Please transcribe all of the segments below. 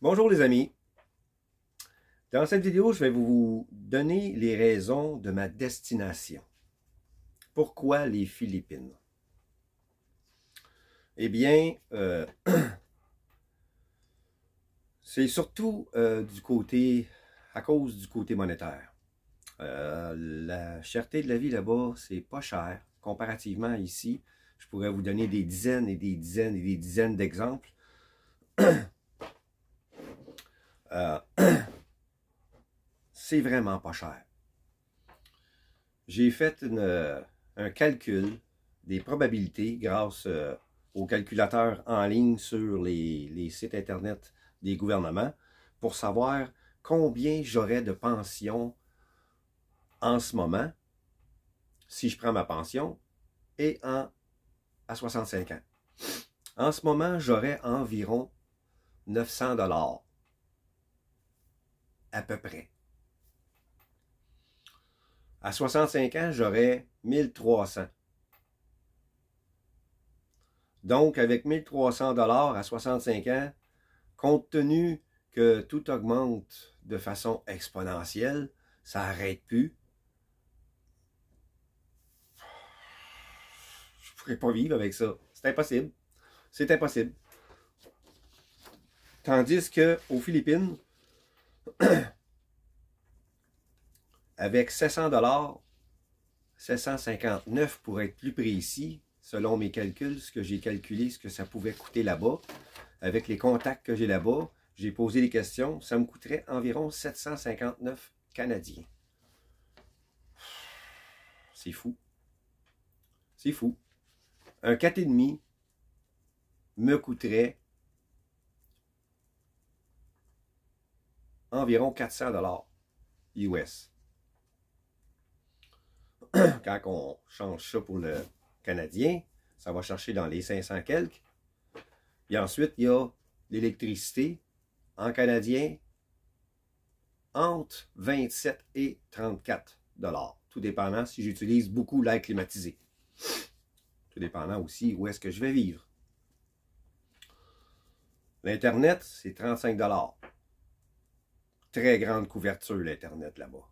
Bonjour les amis. Dans cette vidéo, je vais vous donner les raisons de ma destination. Pourquoi les Philippines? Eh bien, c'est surtout à cause du côté monétaire. La cherté de la vie là-bas, c'est pas cher comparativement à ici. Je pourrais vous donner des dizaines et des dizaines et des dizaines d'exemples. C'est vraiment pas cher. J'ai fait un calcul des probabilités grâce aux calculateurs en ligne sur les sites internet des gouvernements pour savoir combien j'aurais de pension en ce moment si je prends ma pension et à 65 ans. En ce moment, j'aurais environ 900 $ à peu près. À 65 ans, j'aurais 1300. Donc, avec 1300 $ à 65 ans, compte tenu que tout augmente de façon exponentielle, ça n'arrête plus. Je ne pourrais pas vivre avec ça. C'est impossible. C'est impossible. Tandis qu'aux Philippines, avec 700 $, 759 pour être plus précis, selon mes calculs, ce que j'ai calculé, ce que ça pouvait coûter là-bas, avec les contacts que j'ai là-bas, j'ai posé des questions, ça me coûterait environ 759 Canadiens. C'est fou. C'est fou. Un 4,5 me coûterait environ 400 $ US. Quand on change ça pour le canadien, ça va chercher dans les 500 quelques. Et ensuite, il y a l'électricité en canadien entre 27 et 34 $. Tout dépendant si j'utilise beaucoup l'air climatisé. Tout dépendant aussi où est-ce que je vais vivre. L'Internet, c'est 35 $. Très grande couverture, l'Internet, là-bas.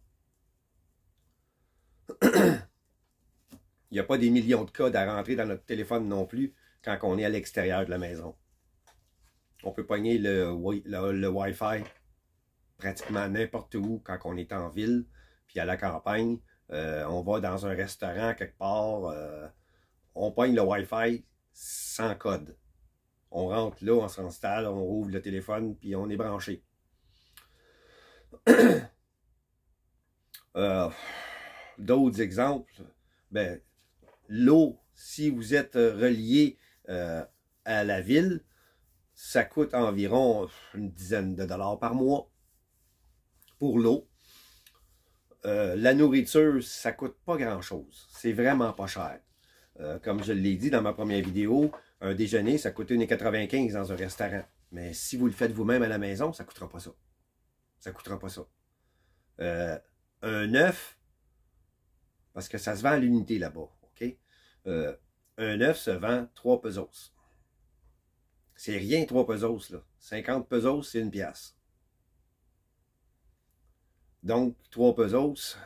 Il n'y a pas des millions de codes à rentrer dans notre téléphone non plus quand on est à l'extérieur de la maison. On peut pogner le Wi-Fi pratiquement n'importe où quand on est en ville, puis à la campagne. On va dans un restaurant quelque part, on pogne le Wi-Fi sans code. On rentre là, on s'installe, on ouvre le téléphone, puis on est branché. D'autres exemples, ben, l'eau, si vous êtes relié à la ville, ça coûte environ une dizaine de dollars par mois pour l'eau. La nourriture, ça coûte pas grand-chose. C'est vraiment pas cher. Comme je l'ai dit dans ma première vidéo, un déjeuner, ça coûte 1,95 dans un restaurant. Mais si vous le faites vous-même à la maison, ça ne coûtera pas ça. Ça ne coûtera pas ça. Un œuf, parce que ça se vend à l'unité là-bas, OK? Un œuf se vend 3 pesos. C'est rien 3 pesos, là. 50 pesos, c'est 1 piastre. Donc, 3 pesos,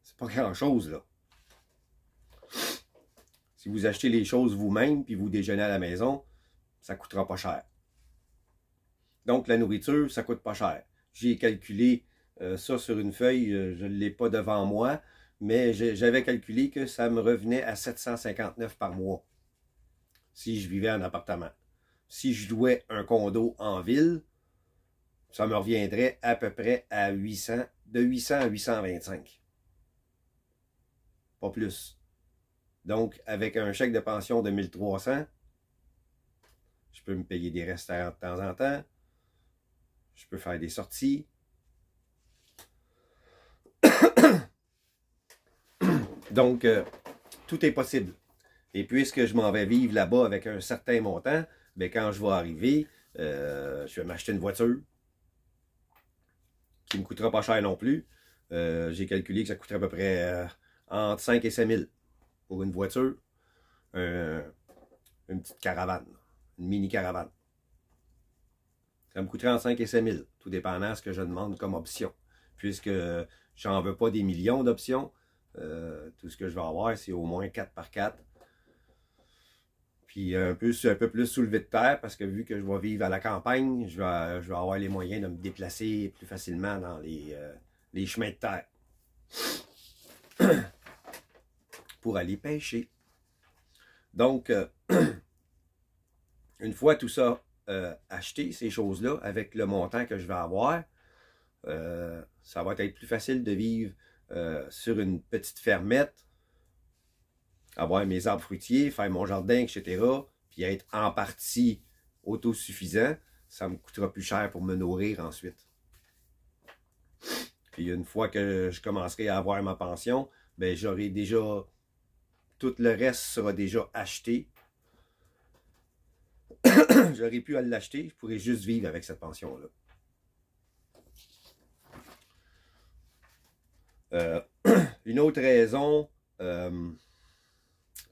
c'est pas grand-chose, là. Si vous achetez les choses vous-même, puis vous déjeunez à la maison, ça ne coûtera pas cher. Donc, la nourriture, ça ne coûte pas cher. J'ai calculé ça sur une feuille, je ne l'ai pas devant moi, mais j'avais calculé que ça me revenait à 759 par mois si je vivais en appartement. Si je louais un condo en ville, ça me reviendrait à peu près à 800, de 800 à 825. Pas plus. Donc, avec un chèque de pension de 1300, je peux me payer des restaurants de temps en temps, je peux faire des sorties. Donc, tout est possible. Et puisque je m'en vais vivre là-bas avec un certain montant, bien, quand je vais arriver, je vais m'acheter une voiture qui ne me coûtera pas cher non plus. J'ai calculé que ça coûterait à peu près entre 5 et 5 000 pour une voiture, une petite caravane, une mini-caravane. Ça me coûterait entre 5 et 7 000, tout dépendant de ce que je demande comme option. Puisque j'en veux pas des millions d'options, tout ce que je vais avoir, c'est au moins 4 par 4. Puis un peu plus soulevé de terre, parce que vu que je vais vivre à la campagne, je vais avoir les moyens de me déplacer plus facilement dans les chemins de terre. Pour aller pêcher. Donc, une fois tout ça acheté, ces choses-là, avec le montant que je vais avoir, ça va être plus facile de vivre sur une petite fermette, avoir mes arbres fruitiers, faire mon jardin, etc., puis être en partie autosuffisant. Ça me coûtera plus cher pour me nourrir ensuite. Puis une fois que je commencerai à avoir ma pension, ben j'aurai déjà... Tout le reste sera déjà acheté. J'aurais pu l'acheter, je pourrais juste vivre avec cette pension-là. Une autre raison,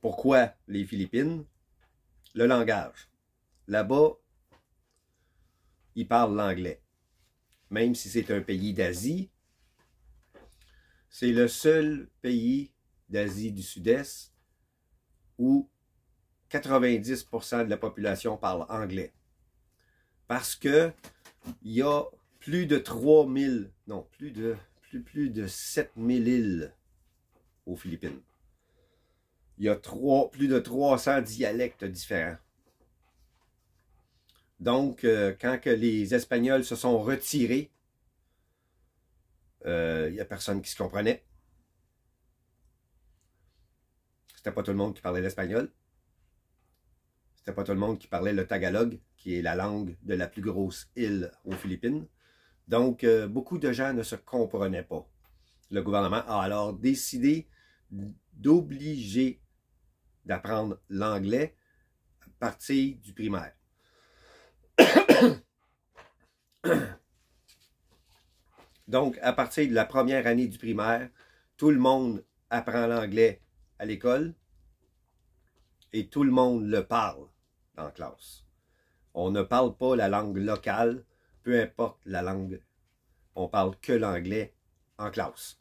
pourquoi les Philippines? Le langage. Là-bas, ils parlent l'anglais. Même si c'est un pays d'Asie, c'est le seul pays d'Asie du Sud-Est où 90% de la population parle anglais. Parce que il y a plus de 3000, non, plus de 7000 îles aux Philippines. Il y a plus de 300 dialectes différents. Donc, quand que les Espagnols se sont retirés, il n'y a personne qui se comprenait. C'était pas tout le monde qui parlait l'espagnol. C'était pas tout le monde qui parlait le tagalog, qui est la langue de la plus grosse île aux Philippines. Donc, beaucoup de gens ne se comprenaient pas. Le gouvernement a alors décidé d'obliger d'apprendre l'anglais à partir du primaire. Donc, à partir de la première année du primaire, tout le monde apprend l'anglais à l'école et tout le monde le parle en classe. On ne parle pas la langue locale, peu importe la langue. On parle que l'anglais en classe.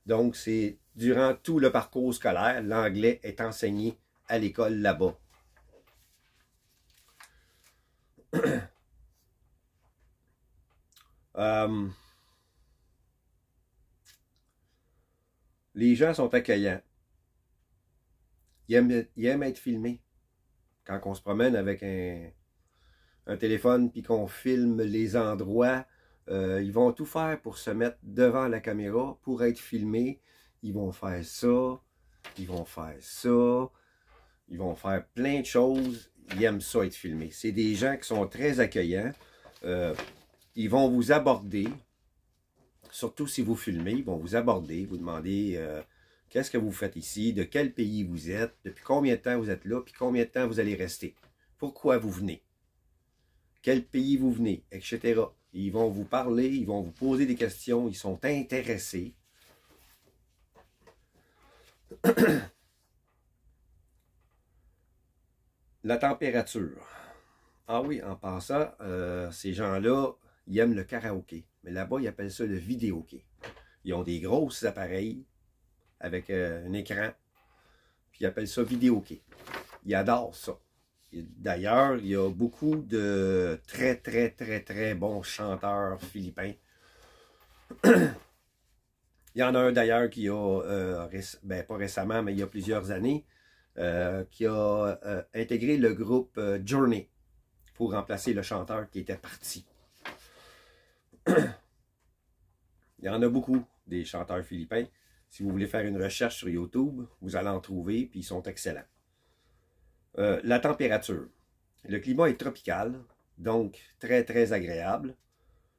Donc, c'est durant tout le parcours scolaire, l'anglais est enseigné à l'école là-bas. Les gens sont accueillants. Ils aiment être filmés. Quand on se promène avec un téléphone puis qu'on filme les endroits, ils vont tout faire pour se mettre devant la caméra, pour être filmés. Ils vont faire ça, ils vont faire ça, ils vont faire plein de choses. Ils aiment ça être filmés. C'est des gens qui sont très accueillants. Ils vont vous aborder, surtout si vous filmez, ils vont vous aborder, vous demander qu'est-ce que vous faites ici, de quel pays vous êtes, depuis combien de temps vous êtes là, puis combien de temps vous allez rester, pourquoi vous venez, quel pays vous venez, etc. Ils vont vous parler, ils vont vous poser des questions, ils sont intéressés. La température. Ah oui, en passant, ces gens-là, ils aiment le karaoké. Mais là-bas, ils appellent ça le vidéoké. Ils ont des grosses appareils avec un écran. Puis ils appellent ça vidéoké. Ils adorent ça. D'ailleurs, il y a beaucoup de très, très, très, très bons chanteurs philippins. Il y en a un d'ailleurs qui a, pas récemment, mais il y a plusieurs années, qui a intégré le groupe Journey pour remplacer le chanteur qui était parti. Il y en a beaucoup, des chanteurs philippins. Si vous voulez faire une recherche sur YouTube, vous allez en trouver, puis ils sont excellents. La température. Le climat est tropical, donc très, très agréable.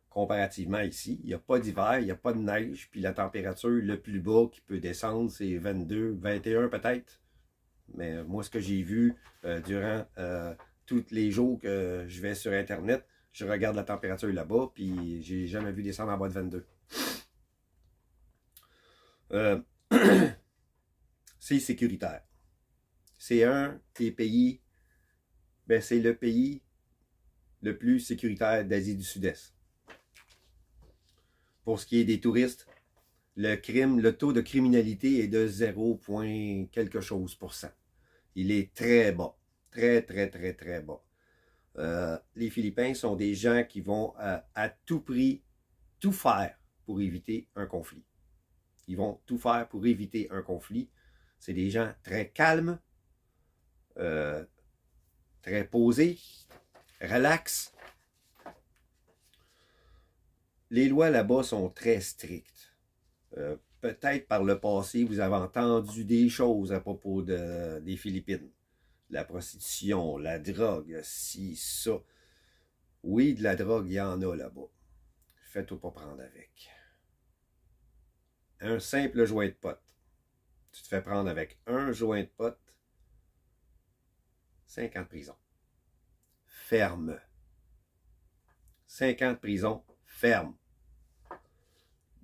Comparativement ici, il n'y a pas d'hiver, il n'y a pas de neige, puis la température le plus bas qui peut descendre, c'est 22, 21 peut-être. Mais moi, ce que j'ai vu durant tous les jours que je vais sur Internet, je regarde la température là-bas, puis j'ai jamais vu descendre en bas de 22. C'est sécuritaire. C'est un des pays, c'est le pays le plus sécuritaire d'Asie du Sud-Est. Pour ce qui est des touristes, le taux de criminalité est de 0, quelque chose %. Il est très bas. Très, très, très, très bas. Les Philippins sont des gens qui vont à tout prix tout faire pour éviter un conflit. Ils vont tout faire pour éviter un conflit. C'est des gens très calmes, très posés, relax. Les lois là-bas sont très strictes. Peut-être par le passé, vous avez entendu des choses à propos des Philippines. La prostitution, la drogue, ci, ça. Oui, de la drogue, il y en a là-bas. Faites-toi pas prendre avec. Un simple joint de pote. Tu te fais prendre avec un joint de pote, 5 ans de prison. Ferme. 5 ans de prison, ferme.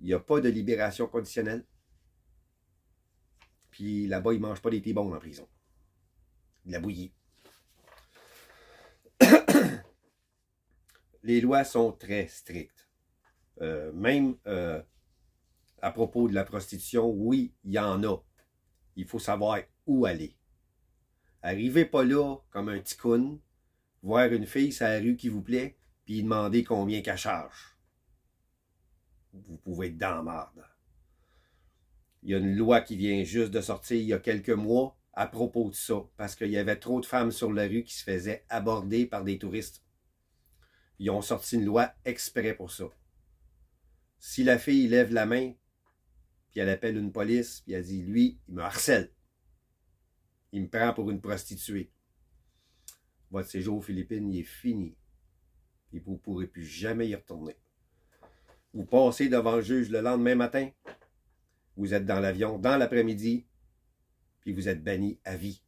Il n'y a pas de libération conditionnelle. Puis là-bas, ils ne mangent pas des T-bones en prison. De la bouillie. Les lois sont très strictes. Même à propos de la prostitution, oui, il y en a. Il faut savoir où aller. Arrivez pas là comme un ticoun, voir une fille sur la rue qui vous plaît, puis demander combien qu'elle charge. Vous pouvez être dans la marde. Il y a une loi qui vient juste de sortir il y a quelques mois à propos de ça, parce qu'il y avait trop de femmes sur la rue qui se faisaient aborder par des touristes. Ils ont sorti une loi exprès pour ça. Si la fille lève la main, puis elle appelle une police, puis elle dit, lui, il me harcèle. Il me prend pour une prostituée. Votre séjour aux Philippines, il est fini. Et vous ne pourrez plus jamais y retourner. Vous passez devant le juge le lendemain matin, vous êtes dans l'avion dans l'après-midi, puis vous êtes banni à vie.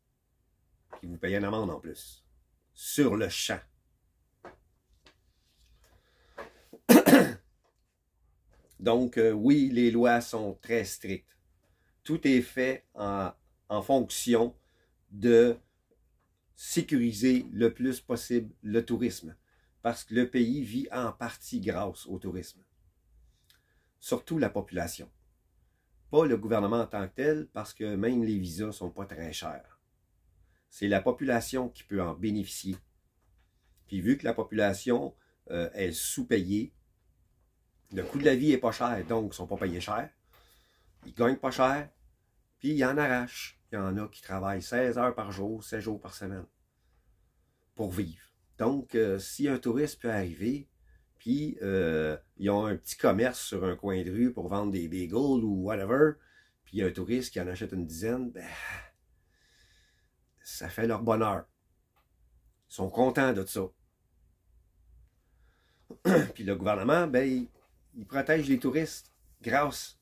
Puis vous payez une amende en plus. Sur le champ. Donc, oui, les lois sont très strictes. Tout est fait en fonction de sécuriser le plus possible le tourisme. Parce que le pays vit en partie grâce au tourisme. Surtout la population. Pas le gouvernement en tant que tel, parce que même les visas ne sont pas très chers. C'est la population qui peut en bénéficier. Puis vu que la population est sous-payée, le coût de la vie n'est pas cher, donc ils ne sont pas payés cher. Ils ne gagnent pas cher, puis ils en arrachent. Il y en a qui travaillent 16 heures par jour, 7 jours par semaine pour vivre. Donc, si un touriste peut arriver, puis ils ont un petit commerce sur un coin de rue pour vendre des bagels ou whatever, puis il y a un touriste qui en achète une dizaine, ben, ça fait leur bonheur. Ils sont contents de ça. Puis le gouvernement, ben, il protège les touristes grâce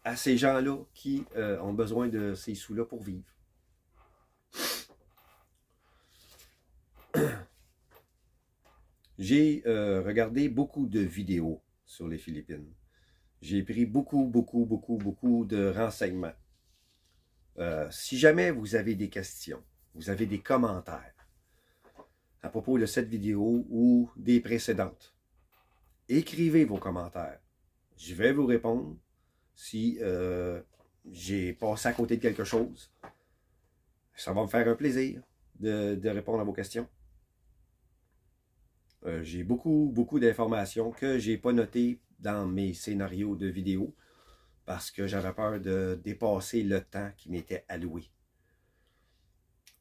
à ces gens-là qui ont besoin de ces sous-là pour vivre. J'ai regardé beaucoup de vidéos sur les Philippines. J'ai pris beaucoup de renseignements. Si jamais vous avez des questions, vous avez des commentaires à propos de cette vidéo ou des précédentes, écrivez vos commentaires. Je vais vous répondre si j'ai passé à côté de quelque chose. Ça va me faire un plaisir de répondre à vos questions. J'ai beaucoup d'informations que je n'ai pas notées dans mes scénarios de vidéo parce que j'avais peur de dépasser le temps qui m'était alloué.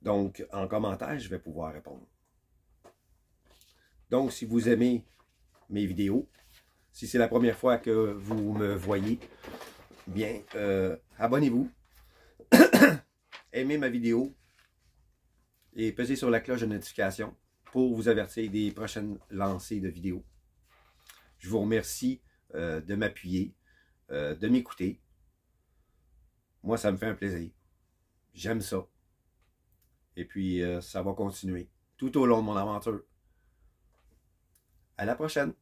Donc, en commentaire, je vais pouvoir répondre. Donc, si vous aimez mes vidéos, si c'est la première fois que vous me voyez, bien, abonnez-vous, aimez ma vidéo et pesez sur la cloche de notification pour vous avertir des prochaines lancées de vidéos. Je vous remercie de m'appuyer, de m'écouter. Moi, ça me fait un plaisir. J'aime ça. Et puis, ça va continuer tout au long de mon aventure. À la prochaine!